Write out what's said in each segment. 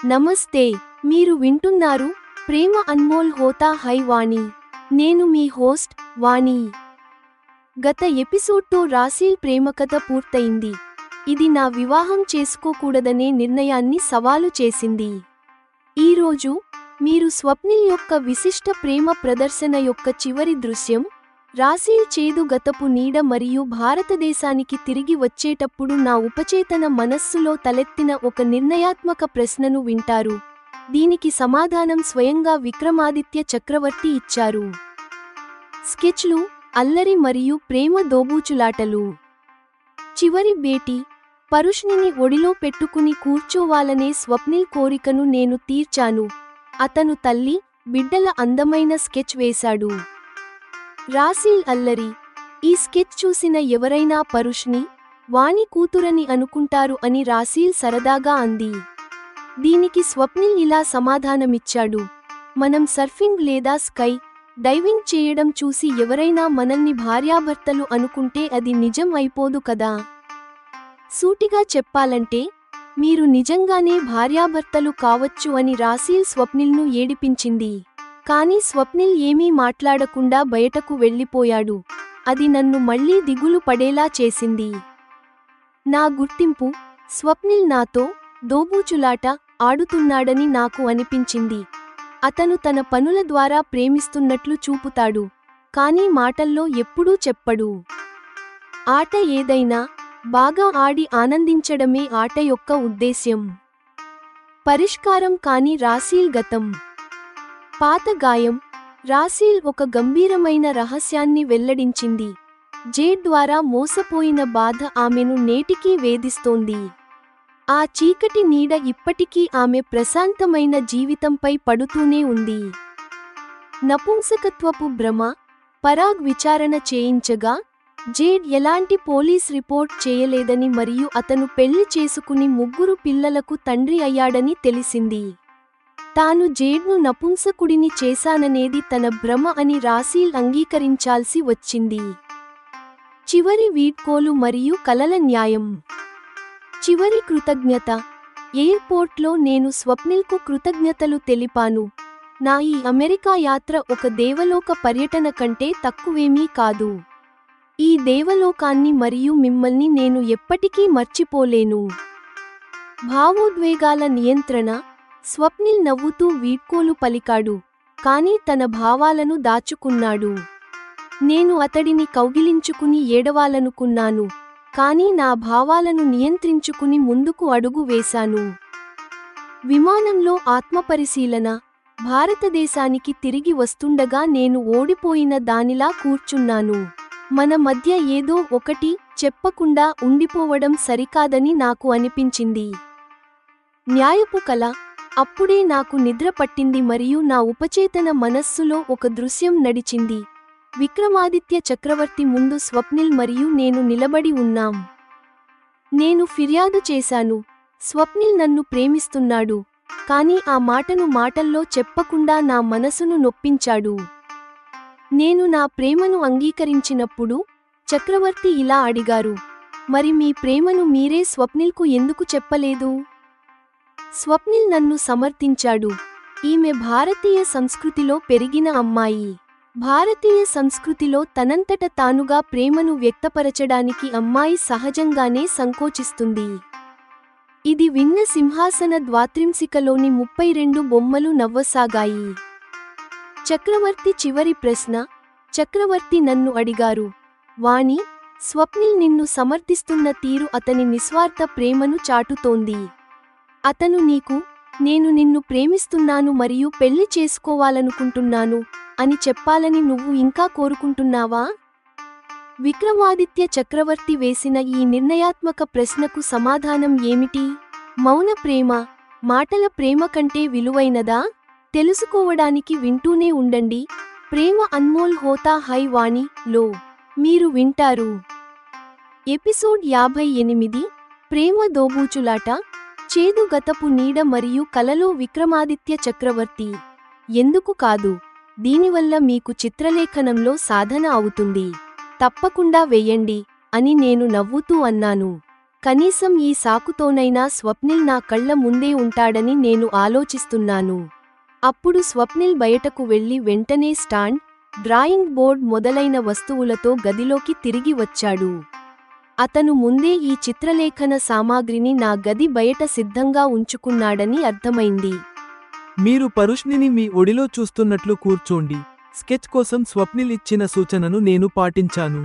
నమస్తే. మీరు వింటున్నారు ప్రేమ అన్మోల్ హోతా హై వాణి. నేను మీ హోస్ట్ వాణి. గత ఎపిసోడ్తో రాసీల్ ప్రేమకథ పూర్తయింది. ఇది నా వివాహం చేసుకోకూడదనే నిర్ణయాన్ని సవాలు చేసింది. ఈరోజు మీరు స్వప్నిల్ యొక్క విశిష్ట ప్రేమ ప్రదర్శన యొక్క చివరి దృశ్యం, రాసీల్ చేదు గతపు నీడ మరియు భారతదేశానికి తిరిగి వచ్చేటప్పుడు నా ఉపచేతన మనస్సులో తలెత్తిన ఒక నిర్ణయాత్మక ప్రశ్నను వింటారు. దీనికి సమాధానం స్వయంగా విక్రమాదిత్య చక్రవర్తి ఇచ్చారు. స్కెచ్లు, అల్లరి మరియు ప్రేమ దోబూచులాటలు. చివరి భేటీ. పరుష్ణిని ఒడిలో పెట్టుకుని కూర్చోవాలనే స్వప్నిల్ కోరికను నేను తీర్చాను. అతను తల్లి, బిడ్డల అందమైన స్కెచ్ వేశాడు. రాసీల్ అల్లరి. ఈ స్కెచ్ చూసిన ఎవరైనా పరుష్ని, వాణి కూతురని అనుకుంటారు అని రాసీల్ సరదాగా అంది. దీనికి స్వప్నిల్ ఇలా సమాధానమిచ్చాడు: మనం సర్ఫింగ్ లేదా స్కై డైవింగ్ చేయడం చూసి ఎవరైనా మనల్ని భార్యాభర్తలు అనుకుంటే అది నిజం అయిపోదు కదా. సూటిగా చెప్పాలంటే మీరు నిజంగానే భార్యాభర్తలు కావచ్చు అని రాసీల్ స్వప్నిల్ను ఏడిపించింది. కానీ స్వప్నిల్ ఏమీ మాట్లాడకుండా బయటకు వెళ్ళిపోయాడు. అది నన్ను మళ్లీ దిగులు పడేలా చేసింది. నా గుర్తింపు. స్వప్నిల్ నాతో దోబూచులాట ఆడుతున్నాడని నాకు అనిపించింది. అతను తన పనుల ద్వారా ప్రేమిస్తున్నట్లు చూపుతాడు, కానీ మాటల్లో ఎప్పుడూ చెప్పడు. ఆట ఏదైనా బాగా ఆడి ఆనందించడమే ఆట యొక్క ఉద్దేశ్యం. పరిష్కారం కాని రాసీల్ గతం. పాత గాయం. రాసీల్ ఒక గంభీరమైన రహస్యాన్ని వెల్లడించింది. జేడ్ ద్వారా మోసపోయిన బాధ ఆమెను నేటికీ వేధిస్తోంది. ఆ చీకటి నీడ ఇప్పటికీ ఆమె ప్రశాంతమైన జీవితంపై పడుతూనే ఉంది. నపుంసకత్వపు భ్రమ. పరాగ్ విచారణ చేయించగా జేడ్ ఎలాంటి పోలీస్ రిపోర్ట్ చేయలేదని మరియు అతను పెళ్లి చేసుకుని 3 పిల్లలకు తండ్రి అయ్యాడని తెలిసింది. తాను జేడ్ను నపుంసకుడిని చేశాననేది తన భ్రమ అని రాసీల్ అంగీకరించాల్సి వచ్చింది. చివరి వీడ్కోలు మరియు కలల న్యాయం. చివరి కృతజ్ఞత. ఎయిర్పోర్ట్లో నేను స్వప్నిల్కు కృతజ్ఞతలు తెలిపాను. నా ఈ అమెరికా యాత్ర ఒక దేవలోక పర్యటన కంటే తక్కువేమీ కాదు. ఈ దేవలోకాన్ని మరియు మిమ్మల్ని నేను ఎప్పటికీ మర్చిపోలేను. భావోద్వేగాల నియంత్రణ. స్వప్నిల్ నవ్వుతూ వీడ్కోలు పలికాడు, కానీ తన భావాలను దాచుకున్నాడు. నేను అతడిని కౌగిలించుకుని ఏడవాలనుకున్నాను, కానీ నా భావాలను నియంత్రించుకుని ముందుకు అడుగు వేశాను. విమానంలో ఆత్మపరిశీలన. భారతదేశానికి తిరిగి వస్తుండగా నేను ఓడిపోయిన దానిలా కూర్చున్నాను. మన మధ్య ఏదో ఒకటి చెప్పకుండా ఉండిపోవడం సరికాదని నాకు అనిపించింది. న్యాయపు కల. అప్పుడే నాకు నిద్ర పట్టింది మరియు నా ఉపచేతన మనస్సులో ఒక దృశ్యం నడిచింది. విక్రమాదిత్య చక్రవర్తి ముందు స్వప్నిల్ మరియు నేను నిలబడి ఉన్నాం. నేను ఫిర్యాదు చేశాను, స్వప్నిల్ నన్ను ప్రేమిస్తున్నాడు, కానీ ఆ మాటను మాటల్లో చెప్పకుండా నా మనసును నొప్పించాడు. నేను నా ప్రేమను అంగీకరించినప్పుడు చక్రవర్తి ఇలా అడిగారు: మరి మీ ప్రేమను మీరే స్వప్నిల్కు ఎందుకు చెప్పలేదు? స్వప్నిల్ నన్ను సమర్థించాడు. ఈమె భారతీయ సంస్కృతిలో పెరిగిన అమ్మాయి. భారతీయ సంస్కృతిలో తనంతట తానుగా ప్రేమను వ్యక్తపరచడానికి అమ్మాయి సహజంగానే సంకోచిస్తుంది. ఇది విన్న సింహాసన ద్వాత్రింశికలోని 32 బొమ్మలు నవ్వసాగాయి. చక్రవర్తి చివరి ప్రశ్న. చక్రవర్తి నన్ను అడిగారు: వాణి, స్వప్నిల్ నిన్ను సమర్థిస్తున్న తీరు అతని నిస్వార్థ ప్రేమను చాటుతోంది. అతను నీకు, నేను నిన్ను ప్రేమిస్తున్నాను మరియు పెళ్లి చేసుకోవాలనుకుంటున్నాను అని చెప్పాలని నువ్వు ఇంకా కోరుకుంటున్నావా? విక్రమాదిత్య చక్రవర్తి వేసిన ఈ నిర్ణయాత్మక ప్రశ్నకు సమాధానం ఏమిటి? మౌన ప్రేమ మాటల ప్రేమ కంటే విలువైనదా? తెలుసుకోవడానికి వింటూనే ఉండండి ప్రేమ అన్మోల్ హోతా హై వాణి లో. మీరు వింటారు ఎపిసోడ్ 58 ప్రేమ దోబూచులాట. చేదు గతపు నీడ మరియు కలలో విక్రమాదిత్య చక్రవర్తి. ఎందుకు కాదు, దీనివల్ల మీకు చిత్రలేఖనంలో సాధన అవుతుంది. తప్పకుండా వెయ్యండి అని నేను నవ్వుతూ అన్నాను. కనీసం ఈ సాకుతోనైనా స్వప్నిల్ నా కళ్ల ముందే ఉంటాడని నేను ఆలోచిస్తున్నాను. అప్పుడు స్వప్నిల్ బయటకు వెళ్లి వెంటనే స్టాండ్, డ్రాయింగ్ బోర్డ్ మొదలైన వస్తువులతో గదిలోకి తిరిగి వచ్చాడు. అతను ముందే ఈ చిత్రలేఖన సామాగ్రిని నా గది బయట సిద్ధంగా ఉంచుకున్నాడని అర్థమైంది. మీరు పరుష్ణిని మీ ఒడిలో చూస్తున్నట్లు కూర్చోండి. స్కెచ్ కోసం స్వప్నిల్ ఇచ్చిన సూచనను నేను పాటించాను.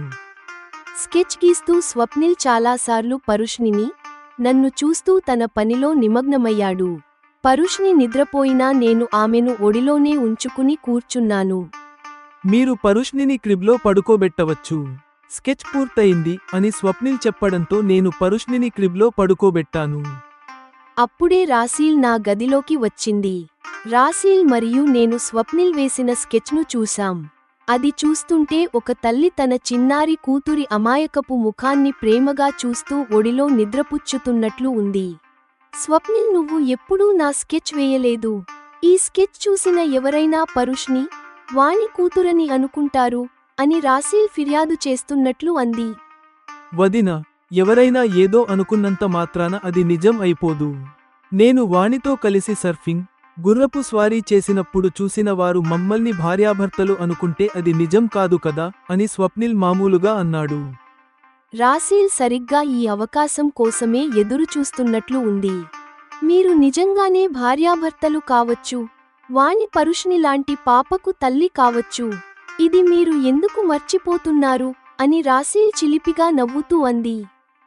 స్కెచ్ గీస్తూ స్వప్నిల్ చాలాసార్లు పరుష్ణిని, నన్ను చూస్తూ తన పనిలో నిమగ్నమయ్యాడు. పరుష్ణి నిద్రపోయినా నేను ఆమెను ఒడిలోనే ఉంచుకుని కూర్చున్నాను. మీరు పరుష్ణిని క్రిబ్లో పడుకోబెట్టవచ్చు. స్కెచ్ పూర్తయింది అని స్వప్నిల్ చెప్పడంతో నేను పరుష్ణిని క్రిబ్లో పడుకోబెట్టాను. అప్పుడే రాసీల్ నా గదిలోకి వచ్చింది. రాసీల్ మరియు నేను స్వప్నిల్ వేసిన స్కెచ్ను చూశాం. అది చూస్తుంటే ఒక తల్లి తన చిన్నారి కూతురి అమాయకపు ముఖాన్ని ప్రేమగా చూస్తూ ఒడిలో నిద్రపుచ్చుతున్నట్లు ఉంది. స్వప్నిల్, నువ్వు ఎప్పుడూ నా స్కెచ్ వేయలేదు. ఈ స్కెచ్ చూసిన ఎవరైనా పరుష్ని, వాణి కూతురని అనుకుంటారు అని రాసీల్ ఫిర్యాదు చేస్తున్నట్లు అంది. వదినా, ఎవరైనా ఏదో అనుకున్నంత మాత్రాన అది నిజం అయిపోదు. నేను వాణితో కలిసి సర్ఫింగ్, గుర్రపు స్వారీ చేసినప్పుడు చూసిన వారు మమ్మల్ని భార్యాభర్తలు అనుకుంటే అది నిజం కాదు కదా అని స్వప్నిల్ మామూలుగా అన్నాడు. రాసీల్ సరిగ్గా ఈ అవకాశం కోసమే ఎదురుచూస్తున్నట్లు ఉంది. మీరు నిజంగానే భార్యాభర్తలు కావచ్చు. వాణి పరుష్ని లాంటి పాపకు తల్లి కావచ్చు. ఇది మీరు ఎందుకు మర్చిపోతున్నారు అని రాసీల్ చిలిపిగా నవ్వుతూ అంది.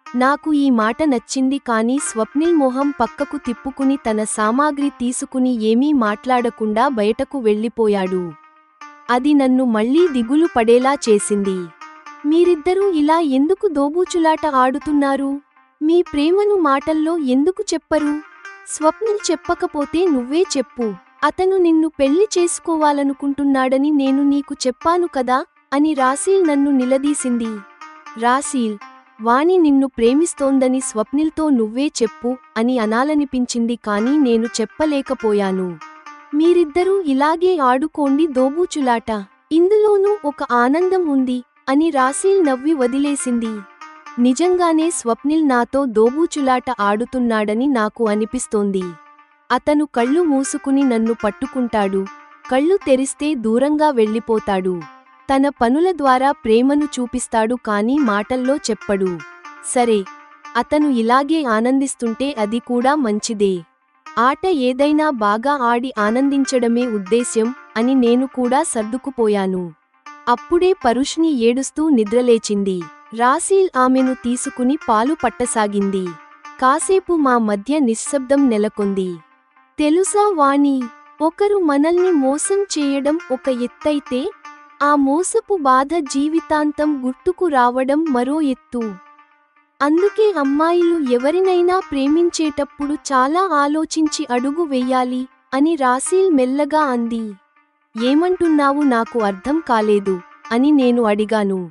నాకు ఈ మాట నచ్చింది, కానీ స్వప్నిల్ మొహం పక్కకు తిప్పుకుని తన సామాగ్రి తీసుకుని ఏమీ మాట్లాడకుండా బయటకు వెళ్ళిపోయాడు. అది నన్ను మళ్లీ దిగులు పడేలా చేసింది. మీరిద్దరూ ఇలా ఎందుకు దోబూచులాట ఆడుతున్నారు? మీ ప్రేమను మాటల్లో ఎందుకు చెప్పరు? స్వప్నిల్ చెప్పకపోతే నువ్వే చెప్పు. అతను నిన్ను పెళ్లి చేసుకోవాలనుకుంటున్నాడని నేను నీకు చెప్పాను కదా అని రాసీల్ నన్ను నిలదీసింది. రాసీల్, వాణి నిన్ను ప్రేమిస్తోందని స్వప్నిల్తో నువ్వే చెప్పు అని అనాలనిపించింది, కానీ నేను చెప్పలేకపోయాను. మీరిద్దరూ ఇలాగే ఆడుకోండి దోబూచులాట. ఇందులోనూ ఒక ఆనందం ఉంది అని రాసీల్ నవ్వి వదిలేసింది. నిజంగానే స్వప్నిల్ నాతో దోబూచులాట ఆడుతున్నాడని నాకు అనిపిస్తోంది. అతను కళ్ళు మూసుకుని నన్ను పట్టుకుంటాడు, కళ్ళు తెరిస్తే దూరంగా వెళ్ళిపోతాడు. తన పనుల ద్వారా ప్రేమను చూపిస్తాడు, కానీ మాటల్లో చెప్పడు. సరే, అతను ఇలాగే ఆనందిస్తుంటే అది కూడా మంచిదే. ఆట ఏదైనా బాగా ఆడి ఆనందించడమే ఉద్దేశ్యం అని నేను కూడా సర్దుకుపోయాను. అప్పుడే పరుష్ని ఏడుస్తూ నిద్రలేచింది. రాసీల్ ఆమెను తీసుకుని పాలు పట్టసాగింది. కాసేపు మా మధ్య నిశ్శబ్దం నెలకొంది. తెలుసా వాణి, ఒకరు మనల్ని మోసం చేయడం ఒక ఎత్తైతే, ఆ మోసపు బాధ జీవితాంతం గుర్తుకు రావడం మరో ఎత్తు. అందుకే అమ్మాయిలు ఎవరినైనా ప్రేమించేటప్పుడు చాలా ఆలోచించి అడుగు వెయ్యాలి అని రాసీల్ మెల్లగా అంది. ఏమంటున్నావు? నాకు అర్థం కాలేదు అని నేను అడిగాను.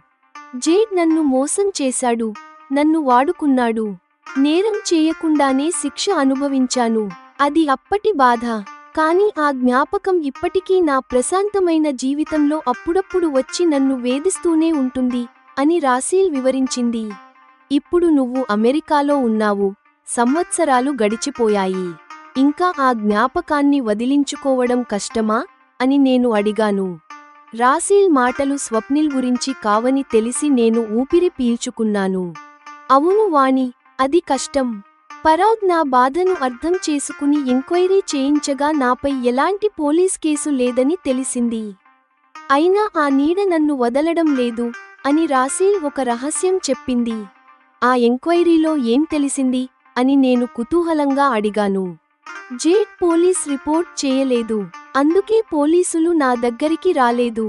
జేడ్ నన్ను మోసం చేశాడు, నన్ను వాడుకున్నాడు. నేరం చేయకుండానే శిక్ష అనుభవించాను. అది అప్పటి బాధ. కానీ ఆ జ్ఞాపకం ఇప్పటికీ నా ప్రశాంతమైన జీవితంలో అప్పుడప్పుడు వచ్చి నన్ను వేధిస్తూనే ఉంటుంది అని రాసీల్ వివరించింది. ఇప్పుడు నువ్వు అమెరికాలో ఉన్నావు, సంవత్సరాలు గడిచిపోయాయి. ఇంకా ఆ జ్ఞాపకాన్ని వదిలించుకోవడం కష్టమా అని నేను అడిగాను. రాసీల్ మాటలు స్వప్నిల్ గురించి కావని తెలిసి నేను ఊపిరి పీల్చుకున్నాను. అవును వాణి, అది కష్టం. పరాగ్ నా బాధను అర్థం చేసుకుని ఎంక్వైరీ చేయించగా నాపై ఎలాంటి పోలీస్ కేసు లేదని తెలిసింది. అయినా ఆ నీడ నన్ను వదలడం లేదు అని రాసీల్ ఒక రహస్యం చెప్పింది. ఆ ఎంక్వైరీలో ఏం తెలిసింది అని నేను కుతూహలంగా అడిగాను. జేడ్ పోలీస్ రిపోర్ట్ చేయలేదు, అందుకే పోలీసులు నా దగ్గరికి రాలేదు.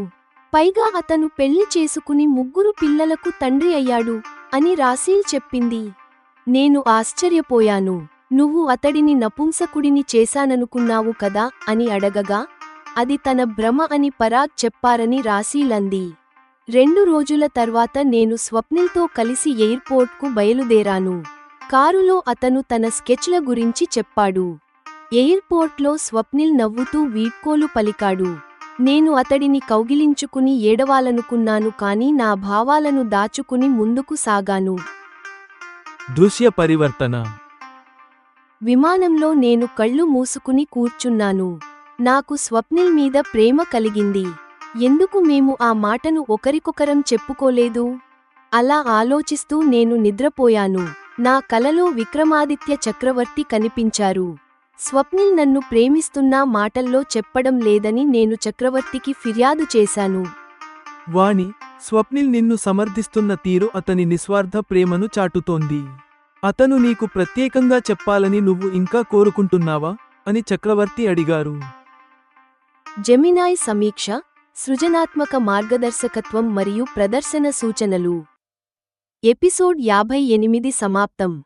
పైగా అతను పెళ్లి చేసుకుని 3 పిల్లలకు తండ్రి అయ్యాడు అని రాసీల్ చెప్పింది. నేను ఆశ్చర్యపోయాను. నువ్వు అతడిని నపుంసకుడిని చేశాననుకున్నావు కదా అని అడగగా, అది తన భ్రమ అని పరాగ్ చెప్పారని రాసీల్ అంది. 2 రోజుల తర్వాత నేను స్వప్నిల్తో కలిసి ఎయిర్పోర్ట్కు బయలుదేరాను. కారులో అతను తన స్కెచ్ల గురించి చెప్పాడు. ఎయిర్పోర్ట్లో స్వప్నిల్ నవ్వుతూ వీడ్కోలు పలికాడు. నేను అతడిని కౌగిలించుకుని ఏడవాలనుకున్నాను, కానీ నా భావాలను దాచుకుని ముందుకు సాగాను. దృశ్య పరివర్తన. విమానంలో నేను కళ్ళు మూసుకుని కూర్చున్నాను. నాకు స్వప్నిల్ మీద ప్రేమ కలిగింది. ఎందుకు మేము ఆ మాటను ఒకరికొకరం చెప్పుకోలేదు? అలా ఆలోచిస్తూ నేను నిద్రపోయాను. నా కలలో విక్రమాదిత్య చక్రవర్తి కనిపించారు. స్వప్నిల్ నన్ను ప్రేమిస్తున్నా మాటల్లో చెప్పడం లేదని నేను చక్రవర్తికి ఫిర్యాదు చేశాను. వాణి, స్వప్నిల్ నిన్ను సమర్థిస్తున్న తీరు అతని నిస్వార్థ ప్రేమను చాటుతోంది. అతను నీకు ప్రత్యేకంగా చెప్పాలని నువ్వు ఇంకా కోరుకుంటున్నావా అని చక్రవర్తి అడిగారు. జెమినాయ్ సమీక్ష, సృజనాత్మక మార్గదర్శకత్వం మరియు ప్రదర్శన సూచనలు. ఎపిసోడ్ 58 సమాప్తం.